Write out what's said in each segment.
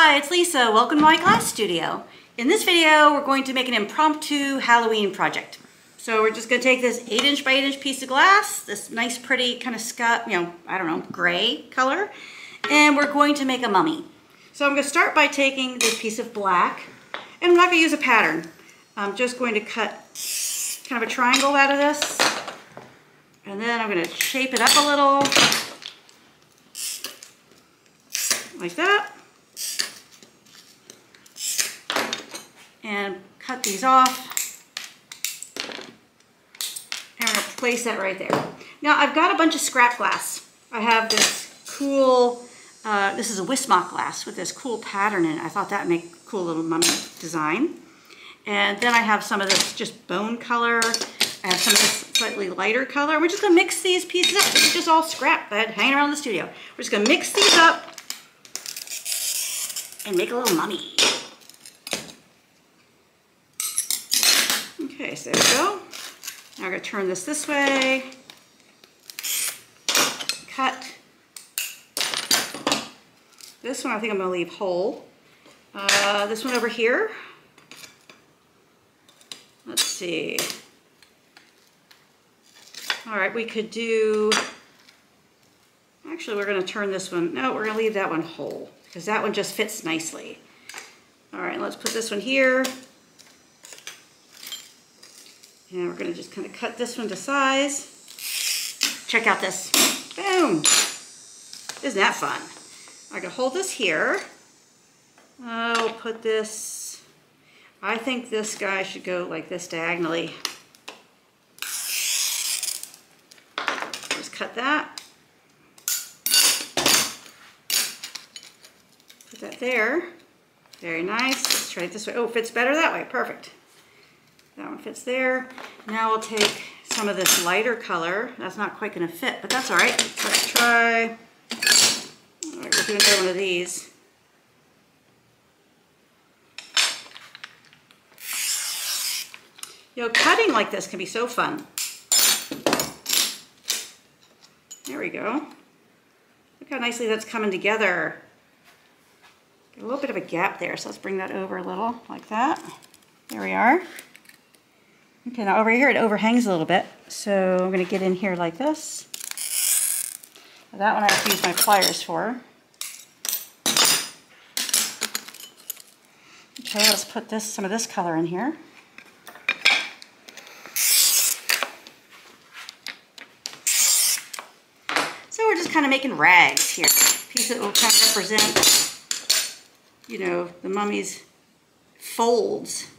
Hi, it's Lisa. Welcome to my glass studio. In this video, we're going to make an impromptu Halloween project. So we're just going to take this 8" by 8" piece of glass, this nice pretty kind of scut, I don't know, gray color, and we're going to make a mummy. So I'm going to start by taking this piece of black, and I'm not going to use a pattern. I'm just going to cut kind of a triangle out of this, and then I'm going to shape it up a little, like that. And cut these off. And I'm going to place that right there. Now I've got a bunch of scrap glass. I have this cool, this is a Wismach glass with this cool pattern in it. I thought that would make a cool little mummy design. And then I have some of this just bone color. I have some of this slightly lighter color. We're just going to mix these pieces up. This is just all scrap that I had hanging around the studio. We're just going to mix these up and make a little mummy. Okay, so there we go. Now we're going to turn this way. Cut. This one I think I'm going to leave whole. This one over here. Let's see. All right, we could do, actually we're going to turn this one, no, we're going to leave that one whole because that one just fits nicely. All right, let's put this one here. And we're going to just kind of cut this one to size. Check out this. Boom! Isn't that fun? I can hold this here. We'll put this, I think this guy should go like this diagonally. Just cut that. Put that there. Very nice. Let's try it this way. Oh, it fits better that way. Perfect. That one fits there. Now we'll take some of this lighter color. That's not quite going to fit, but that's all right. Let's try. All right, we're doing another one of these. Cutting like this can be so fun. There we go. Look how nicely that's coming together. Got a little bit of a gap there, so let's bring that over a little, like that. There we are. Okay, now over here it overhangs a little bit, so I'm going to get in here like this. That one I have to use my pliers for. Okay, let's put some of this color in here. So we're just kind of making rags here. A piece that will kind of represent, the mummy's folds.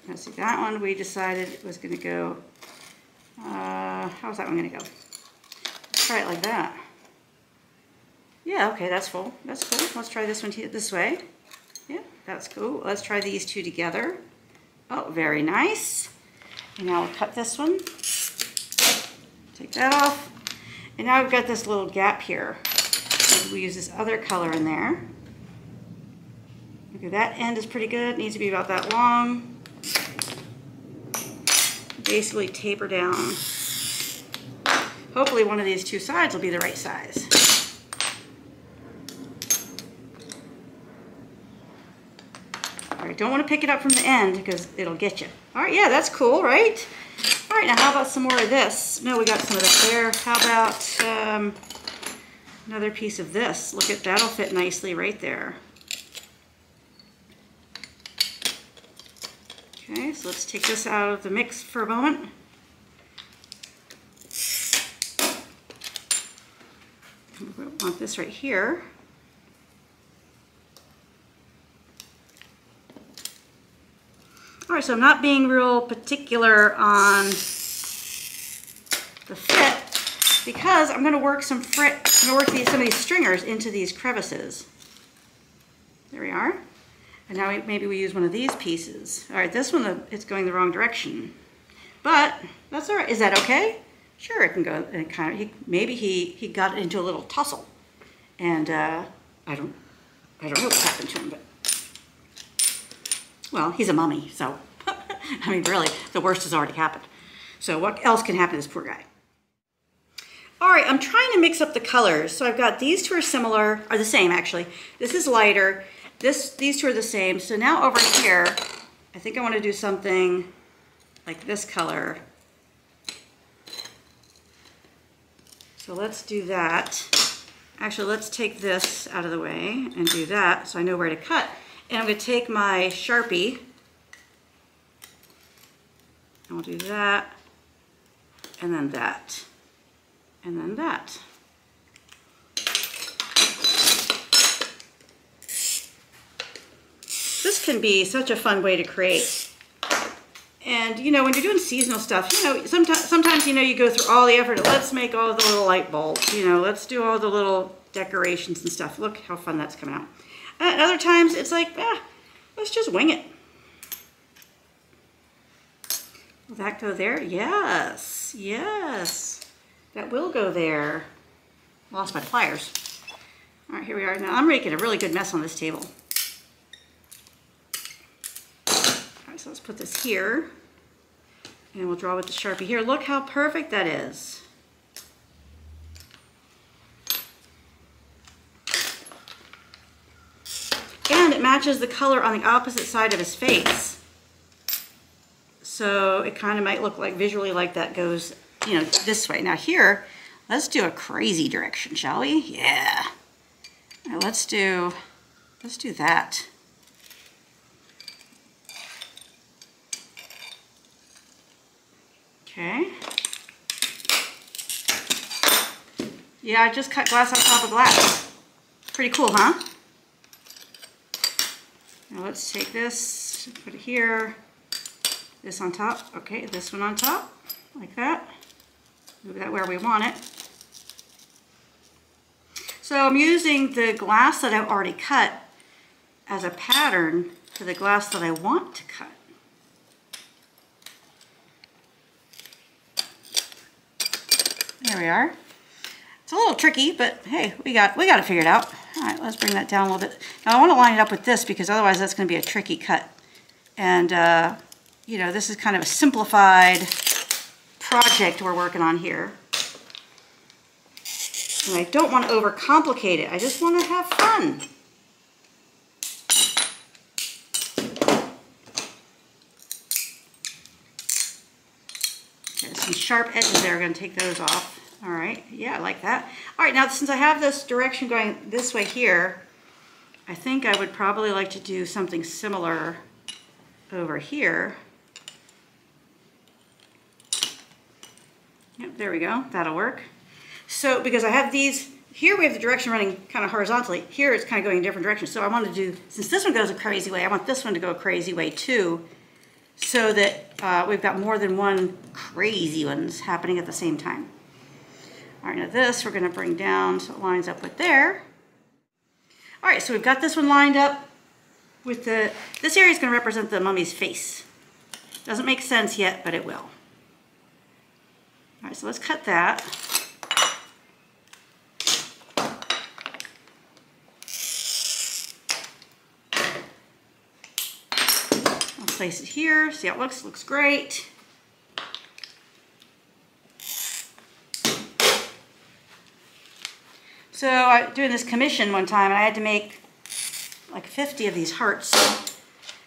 Now see, that one we decided it was going to go, how's that one going to go? Let's try it like that. Yeah, okay, that's full. That's cool. Let's try this one this way. Yeah, that's cool. Let's try these two together. Oh, very nice. And now we'll cut this one. Take that off. And now we've got this little gap here. So we use this other color in there. Okay, that end is pretty good. It needs to be about that long. Basically taper down. Hopefully one of these two sides will be the right size. All right, don't want to pick it up from the end because it'll get you. All right, yeah, that's cool, right? All right, now how about some more of this? No, we got some of this there. How about another piece of this? Look at that'll fit nicely right there. Okay, so let's take this out of the mix for a moment. We want this right here. All right, so I'm not being real particular on the fit because I'm going to work some some of these stringers into these crevices. There we are. And now maybe we use one of these pieces. All right, this one, it's going the wrong direction. But that's all right. Is that okay? Sure, it can go, and kind of, maybe he got into a little tussle. And I don't know what happened to him, but, well, he's a mummy, so, I mean, really, the worst has already happened. So what else can happen to this poor guy? All right, I'm trying to mix up the colors. So I've got these two are the same actually. This is lighter, These two are the same. So now over here, I think I want to do something like this color. So let's do that. Actually, let's take this out of the way and do that so I know where to cut. And I'm going to take my Sharpie, and we'll do that, and then that, and then that. This can be such a fun way to create. And you know, when you're doing seasonal stuff, you know, sometimes you know, you go through all the effort of let's make all the little light bulbs, you know, let's do all the little decorations and stuff. Look how fun that's coming out. And other times it's like, let's just wing it. Will that go there? Yes, yes, that will go there. Lost my pliers. All right, here we are. Now I'm making a really good mess on this table. So let's put this here, and we'll draw with the Sharpie here. Look how perfect that is. And it matches the color on the opposite side of his face. So it kind of might look like visually like that goes, you know, this way. Now here, let's do a crazy direction, shall we? Yeah. Now let's do that. Okay. Yeah, I just cut glass on top of glass. Pretty cool, huh? Now let's take this, put it here, this on top. Okay, this one on top, like that. Move that where we want it. So I'm using the glass that I've already cut as a pattern for the glass that I want to cut. There we are. It's a little tricky, but hey, we got it figured out. All right, let's bring that down a little bit. Now I want to line it up with this because otherwise that's going to be a tricky cut. And you know, this is kind of a simplified project we're working on here. And I don't want to overcomplicate it. I just want to have fun. There's some sharp edges there. We're going to take those off. All right, yeah, I like that. All right, now since I have this direction going this way here, I think I would probably like to do something similar over here. Yep, there we go, that'll work. So, because I have these, here we have the direction running kind of horizontally, here it's kind of going in different directions. So I want to do, since this one goes a crazy way, I want this one to go a crazy way too, so that we've got more than one crazy ones happening at the same time. All right, now this we're going to bring down so it lines up with there. All right, so we've got this one lined up with the, this area is going to represent the mummy's face. Doesn't make sense yet, but it will. All right, so let's cut that. I'll place it here, see how it looks. Looks great. So I was doing this commission one time and I had to make like 50 of these hearts.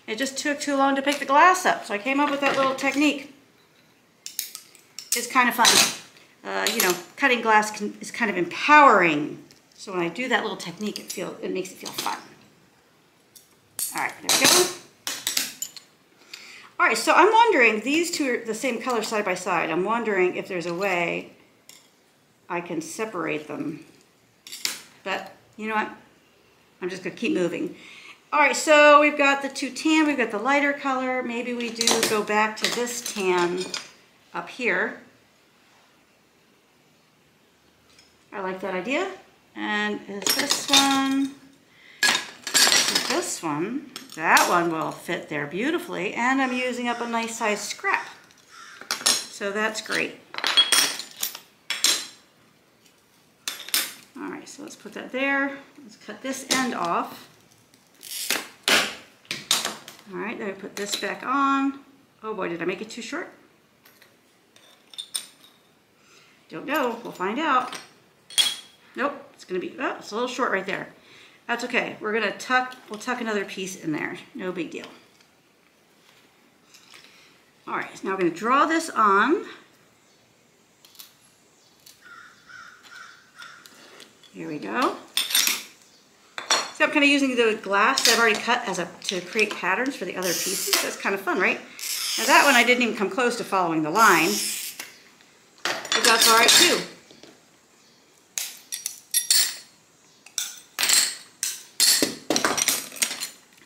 It just took too long to pick the glass up. So I came up with that little technique. It's kind of fun. You know, cutting glass is kind of empowering. So when I do that little technique, it makes it feel fun. All right, there we go. All right, so I'm wondering, these two are the same color side by side. I'm wondering if there's a way I can separate them. But you know what? I'm just going to keep moving. All right, so we've got the two tan, we've got the lighter color. Maybe we do go back to this tan up here. I like that idea. And is this one, this one, that one will fit there beautifully. And I'm using up a nice size scrap. So that's great. All right, so let's put that there. Let's cut this end off. All right, then we put this back on. Oh boy, did I make it too short? Don't know, we'll find out. Nope, it's gonna be, oh, it's a little short right there. That's okay. We'll tuck another piece in there. No big deal. All right, so now we're going to draw this on. Here we go. So I'm kind of using the glass that I've already cut to create patterns for the other pieces. That's kind of fun, right? Now that one I didn't even come close to following the line, but that's all right too.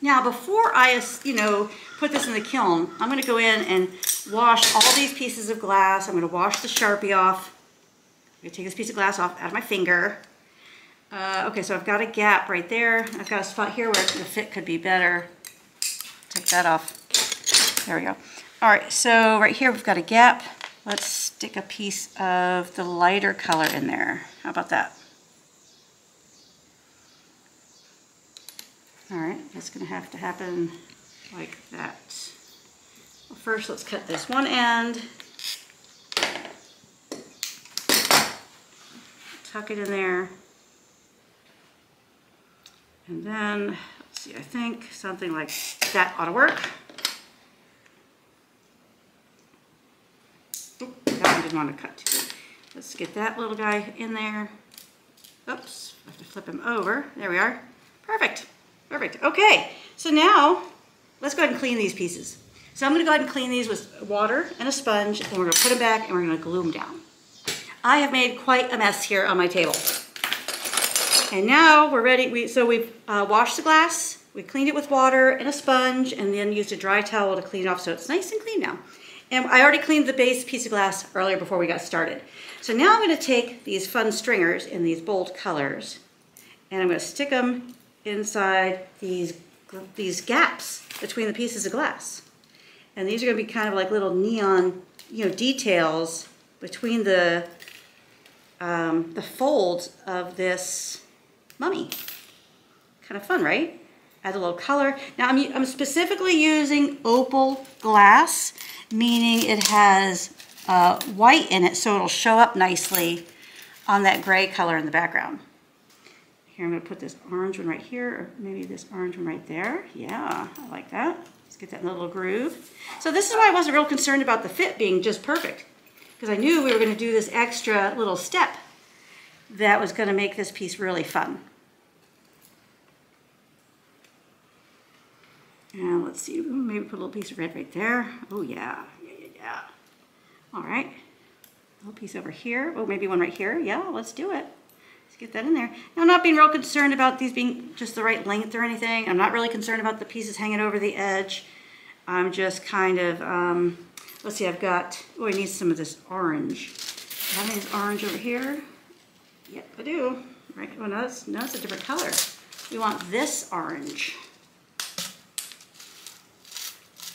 Now before I, put this in the kiln, I'm going to go in and wash all these pieces of glass. I'm going to wash the Sharpie off. I'm going to take this piece of glass off out of my finger. Okay, so I've got a gap right there. I've got a spot here where the fit could be better. Take that off. There we go. All right, so right here we've got a gap. Let's stick a piece of the lighter color in there. How about that? All right, that's gonna have to happen like that. Well, first let's cut this one end. Tuck it in there. And then, let's see, I think something like that ought to work. Oop, that one didn't want to cut too. Let's get that little guy in there. Oops, I have to flip him over. There we are. Perfect. Perfect. Okay, so now let's go ahead and clean these pieces. So I'm going to go ahead and clean these with water and a sponge, and we're going to put them back and we're going to glue them down. I have made quite a mess here on my table. And now we're ready. We've washed the glass, we cleaned it with water and a sponge, and then used a dry towel to clean it off so it's nice and clean now. And I already cleaned the base piece of glass earlier before we got started. So now I'm going to take these fun stringers in these bold colors, and I'm going to stick them inside these gaps between the pieces of glass. And these are going to be kind of like little neon, details between the folds of this mummy. Kind of fun, right? Add a little color. Now I'm specifically using opal glass, meaning it has white in it, so it'll show up nicely on that gray color in the background. Here I'm going to put this orange one right here, or maybe this orange one right there. Yeah, I like that. Let's get that in a little groove. So this is why I wasn't real concerned about the fit being just perfect, because I knew we were going to do this extra little step that was going to make this piece really fun. And let's see, maybe put a little piece of red right there. Oh yeah, yeah. All right, a little piece over here. Oh, maybe one right here. Yeah, let's do it. Let's get that in there. Now, I'm not being real concerned about these being just the right length or anything. I'm not really concerned about the pieces hanging over the edge. I'm just kind of, let's see, I've got, oh, I need some of this orange. Do I have any of this orange over here? Yep, I do. Right, well, no, it's a different color. We want this orange.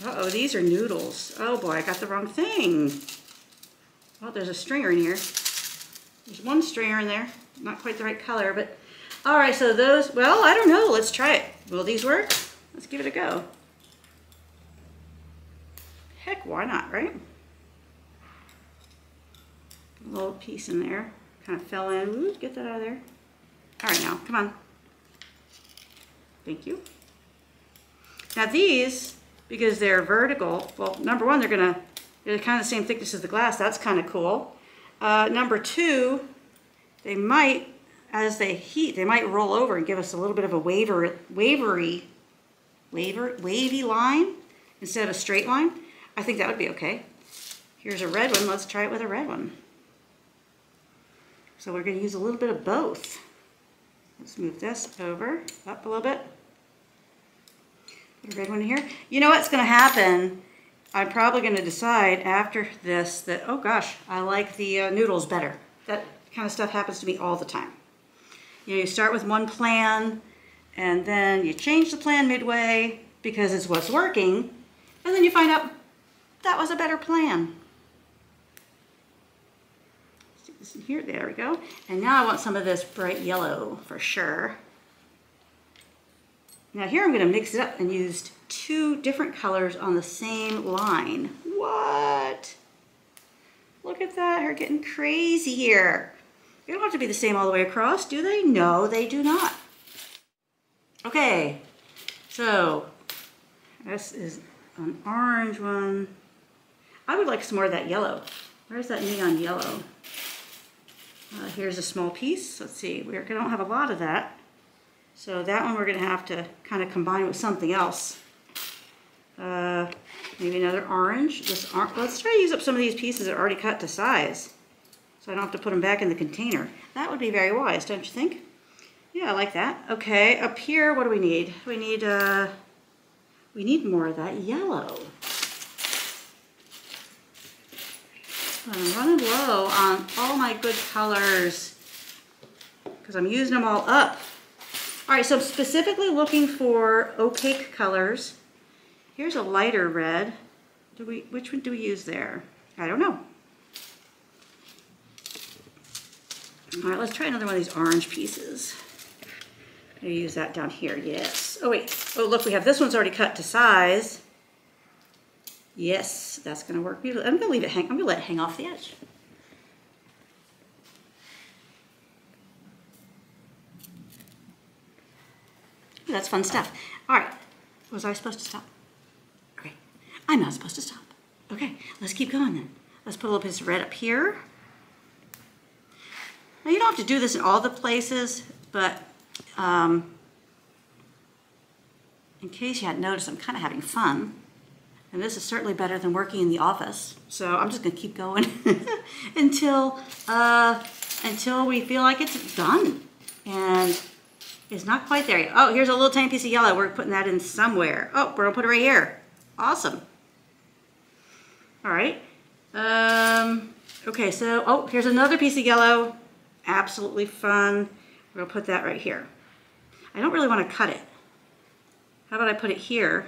Uh-oh, these are noodles. Oh boy, I got the wrong thing. Oh, there's a stringer in here. There's one stringer in there. Not quite the right color, but all right, so those, well, I don't know. Let's try it. Will these work? Let's give it a go. Heck, why not, right? A little piece in there. Kind of fell in. Ooh, get that out of there. All right, now, come on. Thank you. Now these, because they're vertical, well, number one, they're kind of the same thickness as the glass. That's kind of cool. Number two, they might, as they heat, they might roll over and give us a little bit of a wavy line instead of a straight line. I think that would be okay. Here's a red one. Let's try it with a red one. So we're going to use a little bit of both. Let's move this over, up a little bit. Put a red one in here. You know what's going to happen? I'm probably going to decide after this that, oh gosh, I like the noodles better. That kind of stuff happens to me all the time. You start with one plan, and then you change the plan midway because it's what's working, and then you find out that was a better plan. Stick this in here. There we go. And now I want some of this bright yellow for sure. Now here I'm going to mix it up and use two different colors on the same line. What? Look at that. They're getting crazy here. They don't have to be the same all the way across, do they? No, they do not. Okay, so this is an orange one. I would like some more of that yellow. Where's that neon yellow? Here's a small piece. Let's see, we don't have a lot of that. So that one we're gonna have to kind of combine with something else. Maybe another orange. Let's try to use up some of these pieces that are already cut to size, so I don't have to put them back in the container. That would be very wise, don't you think? Yeah, I like that. Okay, up here, what do we need? We need more of that yellow. I'm running low on all my good colors because I'm using them all up. All right, so I'm specifically looking for opaque colors. Here's a lighter red. Which one do we use there? I don't know. All right, let's try another one of these orange pieces. Maybe use that down here, yes. Oh wait, oh look, we have this one's already cut to size. Yes, that's gonna work beautifully. I'm gonna leave it hang, I'm gonna let it hang off the edge. That's fun stuff. All right, was I supposed to stop? Okay, I'm not supposed to stop. Okay, let's keep going then. Let's put a little piece of red up here. Now you don't have to do this in all the places, but in case you hadn't noticed, I'm kind of having fun. And this is certainly better than working in the office. So I'm just gonna keep going until we feel like it's done. And it's not quite there yet. Oh, here's a little tiny piece of yellow. We're putting that in somewhere. Oh, we're gonna put it right here. Awesome. All right. Okay, so, oh, here's another piece of yellow. Absolutely fun. We're gonna put that right here. I don't really want to cut it. How about I put it here?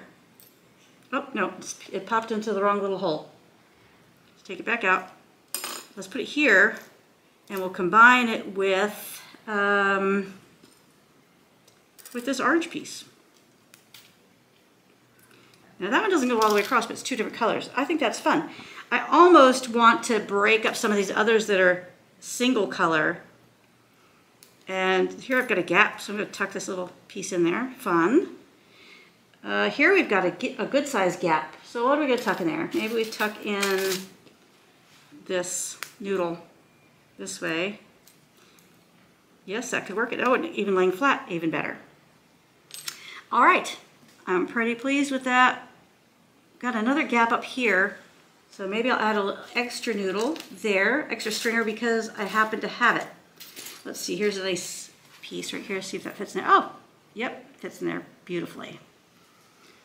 Oh, no, it popped into the wrong little hole. Let's take it back out. Let's put it here, and we'll combine it with this orange piece. Now that one doesn't go all the way across, but it's two different colors. I think that's fun. I almost want to break up some of these others that are single color. And here I've got a gap, so I'm going to tuck this little piece in there. Fun. Here we've got a good sized gap. So what are we going to tuck in there? Maybe we tuck in this noodle this way. Yes, that could work. Oh, and even laying flat, even better. All right, I'm pretty pleased with that. Got another gap up here. So maybe I'll add a little extra noodle there, extra stringer, because I happen to have it. Let's see, here's a nice piece right here. See if that fits in there. Oh, yep, fits in there beautifully.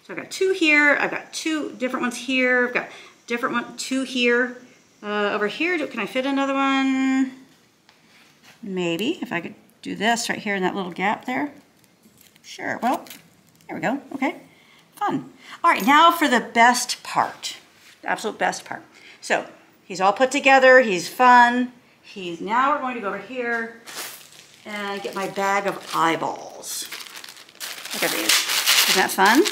So I've got two here. I've got two different ones here. I've got different one, two here. Over here, can I fit another one? Maybe, if I could do this right here in that little gap there. Sure, well, there we go, okay, fun. All right, now for the best part, the absolute best part. So he's all put together, he's fun. Now we're going to go over here and get my bag of eyeballs. Look at these, isn't that fun?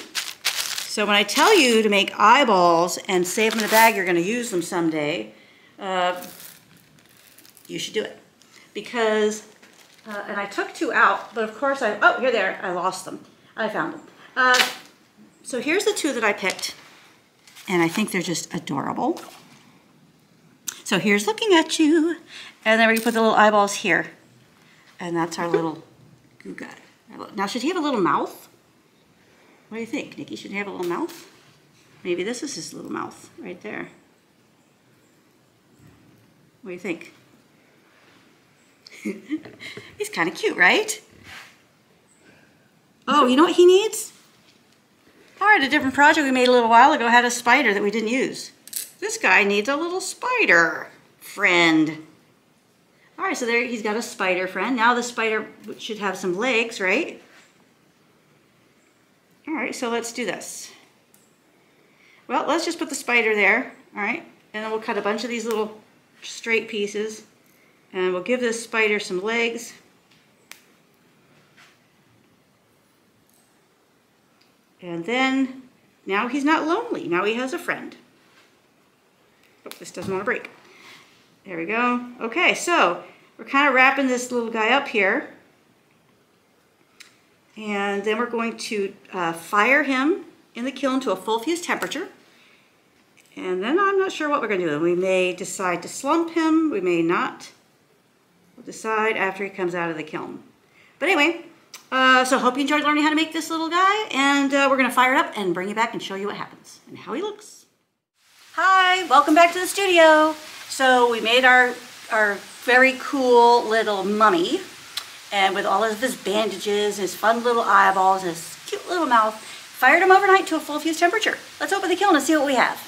So when I tell you to make eyeballs and save them in a bag, you're gonna use them someday, you should do it. Because, and I took two out, but of course oh, here they are, I lost them. I found them. So here's the two that I picked, and I think they're just adorable. So here's looking at you, and then we can put the little eyeballs here. And that's our little goo guy. Now, should he have a little mouth? What do you think, Nikki? Should he have a little mouth? Maybe this is his little mouth, right there. What do you think? He's kind of cute, right? Oh, you know what he needs? All right, a different project we made a little while ago had a spider that we didn't use. This guy needs a little spider friend. All right, so there he's got a spider friend. Now the spider should have some legs, right? All right, so let's do this. Well, let's just put the spider there, all right? And then we'll cut a bunch of these little straight pieces. And we'll give this spider some legs. And then, now he's not lonely. Now he has a friend. Oh, this doesn't want to break. There we go. Okay, so we're kind of wrapping this little guy up here. And then we're going to fire him in the kiln to a full fuse temperature. And then I'm not sure what we're going to do. We may decide to slump him. We may not. We'll decide after he comes out of the kiln. But anyway, so hope you enjoyed learning how to make this little guy. And we're going to fire it up and bring you back and show you what happens and how he looks. Hi, welcome back to the studio. So we made our very cool little mummy. And with all of his bandages, his fun little eyeballs, his cute little mouth, fired him overnight to a full fuse temperature. Let's open the kiln and see what we have.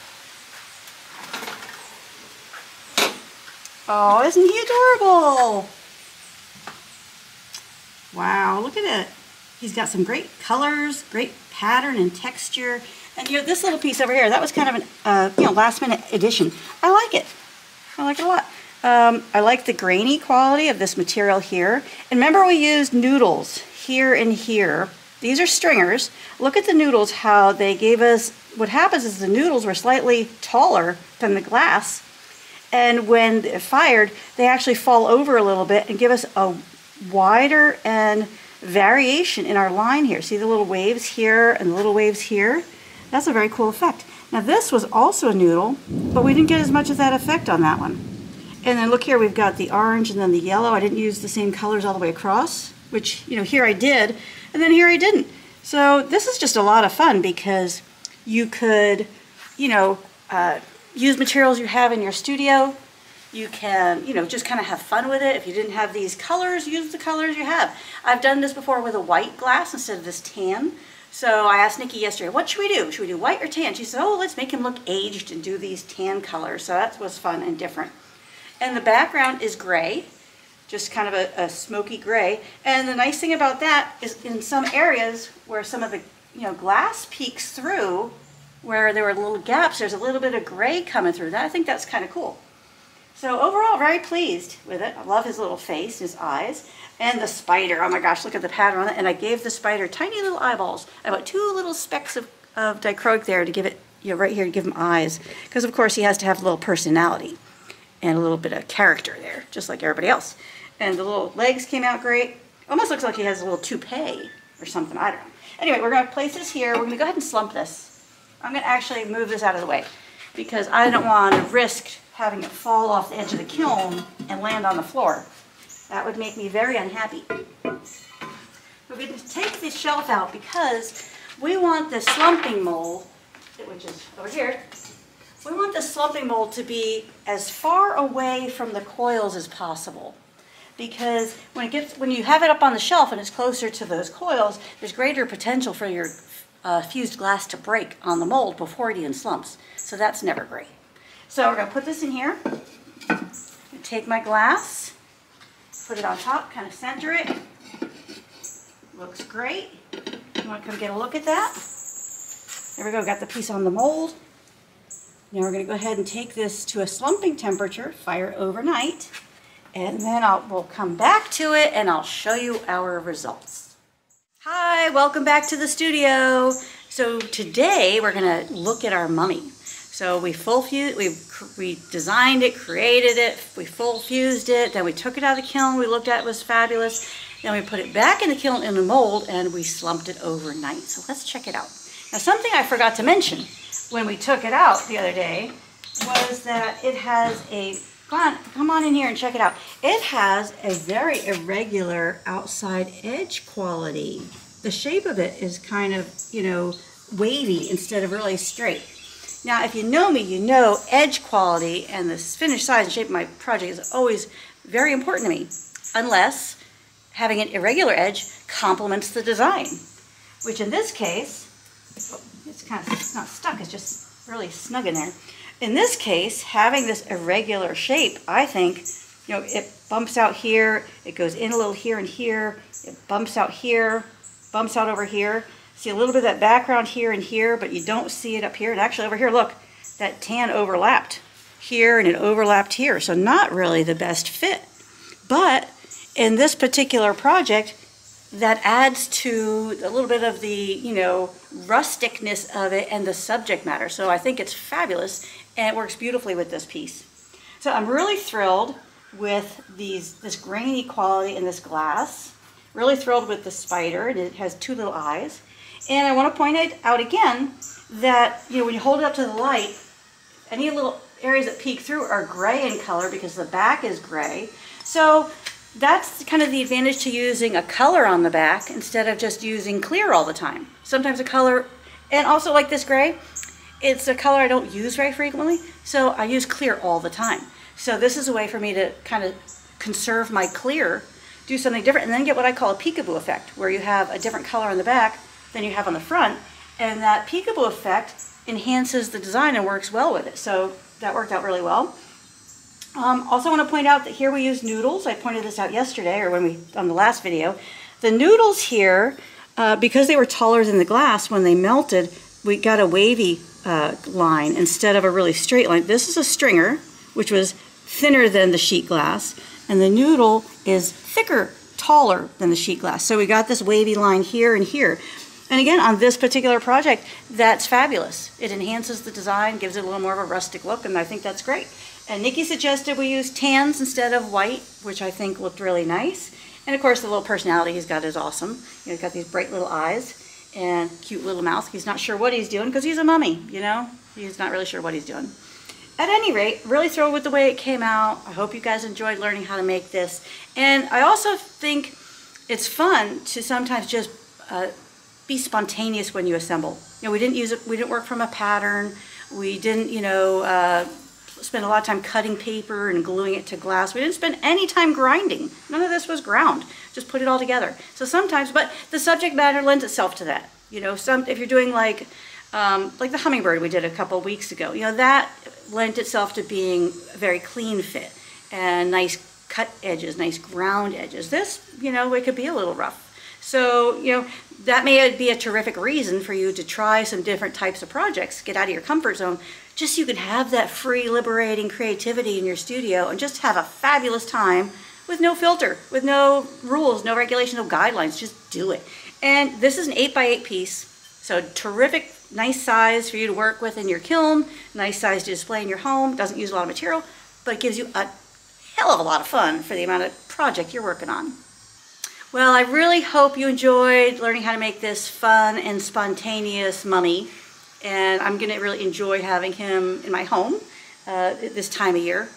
Oh, isn't he adorable? Wow, look at it. He's got some great colors, great pattern and texture. And this little piece over here, that was kind of an last minute addition. I like it. I like it a lot. I like the grainy quality of this material here. And remember, we used noodles here and here. These are stringers. Look at the noodles, how they gave us, what happens is the noodles were slightly taller than the glass. And when they're fired, they actually fall over a little bit and give us a wider and variation in our line here. See the little waves here and the little waves here? That's a very cool effect. Now this was also a noodle, but we didn't get as much of that effect on that one. And then look here, we've got the orange and then the yellow. I didn't use the same colors all the way across, which, here I did, and then here I didn't. So this is just a lot of fun because you could, use materials you have in your studio. You can, just kind of have fun with it. If you didn't have these colors, use the colors you have. I've done this before with a white glass instead of this tan. So I asked Nikki yesterday, what should we do? Should we do white or tan? She said, oh, let's make him look aged and do these tan colors. So that was fun and different. And the background is gray, just kind of a smoky gray. And the nice thing about that is in some areas where some of the glass peeks through, where there were little gaps, there's a little bit of gray coming through. I think that's kind of cool. So overall, very pleased with it. I love his little face, his eyes, and the spider. Oh my gosh, look at the pattern on it. And I gave the spider tiny little eyeballs. I put 2 little specks of dichroic there to give it, right here to give him eyes. Because of course he has to have a little personality and a little bit of character there, just like everybody else. And the little legs came out great. Almost looks like he has a little toupee or something, I don't know. Anyway, we're gonna place this here. We're gonna go ahead and slump this. I'm gonna actually move this out of the way because I don't wanna risk having it fall off the edge of the kiln and land on the floor. That would make me very unhappy. We're going to take this shelf out because we want the slumping mold, which is over here, we want the slumping mold to be as far away from the coils as possible. Because when you have it up on the shelf and it's closer to those coils, there's greater potential for your fused glass to break on the mold before it even slumps. So that's never great. So we're going to put this in here. Take my glass, put it on top, kind of center it. Looks great. You want to come get a look at that? There we go, got the piece on the mold. Now we're going to go ahead and take this to a slumping temperature, fire overnight, and then we'll come back to it and I'll show you our results. Hi, welcome back to the studio. So today we're going to look at our mummy. So we designed it, created it, we full fused it, then we took it out of the kiln, we looked at it, was fabulous. Then we put it back in the kiln in the mold and we slumped it overnight. So let's check it out. Now something I forgot to mention when we took it out the other day was that it has come on in here and check it out. It has a very irregular outside edge quality. The shape of it is kind of, wavy instead of really straight. Now, if you know me, you know edge quality and the finished size and shape of my project is always very important to me, unless having an irregular edge complements the design, which in this case, it's not stuck, it's just really snug in there. In this case, having this irregular shape, I think, it bumps out here, it goes in a little here and here, it bumps out here, bumps out over here. See a little bit of that background here and here, but you don't see it up here. And actually over here, look, that tan overlapped here and it overlapped here. So not really the best fit. But in this particular project, that adds to a little bit of the, rusticness of it and the subject matter. So I think it's fabulous and it works beautifully with this piece. So I'm really thrilled with this grainy quality in this glass. Really thrilled with the spider, and it has 2 little eyes. And I want to point it out again that, you know, when you hold it up to the light, any little areas that peek through are gray in color because the back is gray. So that's kind of the advantage to using a color on the back instead of just using clear all the time. Sometimes a color, and also like this gray, it's a color I don't use very frequently, so I use clear all the time. So this is a way for me to kind of conserve my clear, do something different, and then get what I call a peekaboo effect, where you have a different color on the back than you have on the front, and that peekaboo effect enhances the design and works well with it. So that worked out really well. Also want to point out that here we use noodles. I pointed this out yesterday, or on the last video. The noodles here, because they were taller than the glass, when they melted, we got a wavy line instead of a really straight line. This is a stringer, which was thinner than the sheet glass, and the noodle is thicker, taller than the sheet glass. So we got this wavy line here and here. And again, on this particular project, that's fabulous. It enhances the design, gives it a little more of a rustic look, and I think that's great. And Nikki suggested we use tans instead of white, which I think looked really nice. And of course, the little personality he's got is awesome. You know, he's got these bright little eyes and cute little mouth. He's not sure what he's doing because he's a mummy, you know? He's not really sure what he's doing. At any rate, really thrilled with the way it came out. I hope you guys enjoyed learning how to make this. And I also think it's fun to sometimes just be spontaneous when you assemble. You know, we didn't work from a pattern. We didn't, you know, spend a lot of time cutting paper and gluing it to glass. We didn't spend any time grinding. None of this was ground. Just put it all together. So sometimes, but the subject matter lends itself to that. You know, if you're doing like the hummingbird we did a couple weeks ago, you know, that lent itself to being a very clean fit and nice cut edges, nice ground edges. This, you know, it could be a little rough. So, you know, that may be a terrific reason for you to try some different types of projects, get out of your comfort zone, just so you can have that free, liberating creativity in your studio and just have a fabulous time with no filter, with no rules, no regulations, no guidelines. Just do it. And this is an 8x8 piece, so terrific, nice size for you to work with in your kiln, nice size to display in your home. Doesn't use a lot of material, but it gives you a hell of a lot of fun for the amount of project you're working on. Well, I really hope you enjoyed learning how to make this fun and spontaneous mummy. And I'm going to really enjoy having him in my home this time of year.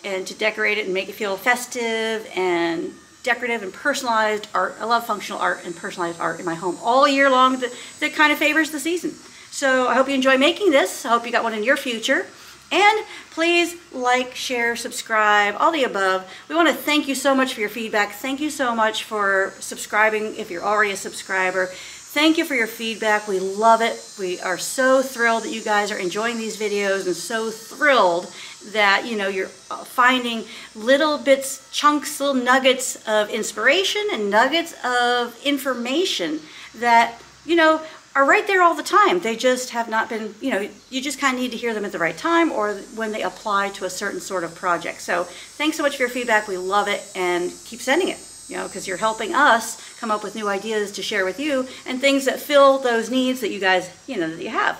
And to decorate it and make it feel festive and decorative and personalized art. I love functional art and personalized art in my home all year long. That kind of favors the season. So I hope you enjoy making this. I hope you got one in your future. And please like, share, subscribe, all the above. We want to thank you so much for your feedback. Thank you so much for subscribing if you're already a subscriber. Thank you for your feedback. We love it. We are so thrilled that you guys are enjoying these videos and so thrilled that, you know, you're finding little bits, chunks, little nuggets of inspiration and nuggets of information that, you know, are right there all the time. They just have not been, you know, you just kind of need to hear them at the right time or when they apply to a certain sort of project. So thanks so much for your feedback. We love it, and keep sending it, you know, because you're helping us come up with new ideas to share with you and things that fill those needs that you guys, you know, that you have.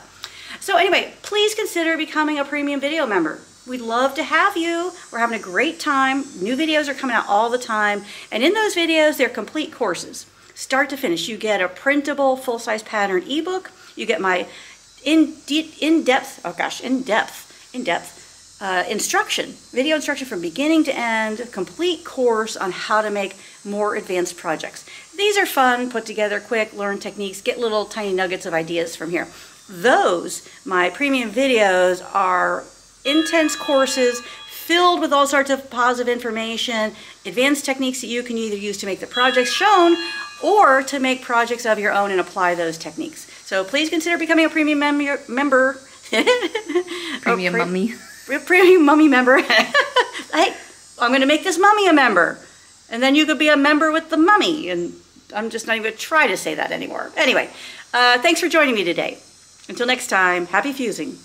So anyway, please consider becoming a premium video member. We'd love to have you. We're having a great time. New videos are coming out all the time. And in those videos, they're complete courses. Start to finish. You get a printable full-size pattern ebook. You get my in-depth instruction, video instruction from beginning to end, complete course on how to make more advanced projects. These are fun, put together quick, learn techniques, get little tiny nuggets of ideas from here. Those, my premium videos, are intense courses filled with all sorts of positive information, advanced techniques that you can either use to make the projects shown or to make projects of your own and apply those techniques. So please consider becoming a premium member. Premium mummy. Premium mummy member. Hey, I'm going to make this mummy a member. And then you could be a member with the mummy. And I'm just not even going to try to say that anymore. Anyway, thanks for joining me today. Until next time, happy fusing.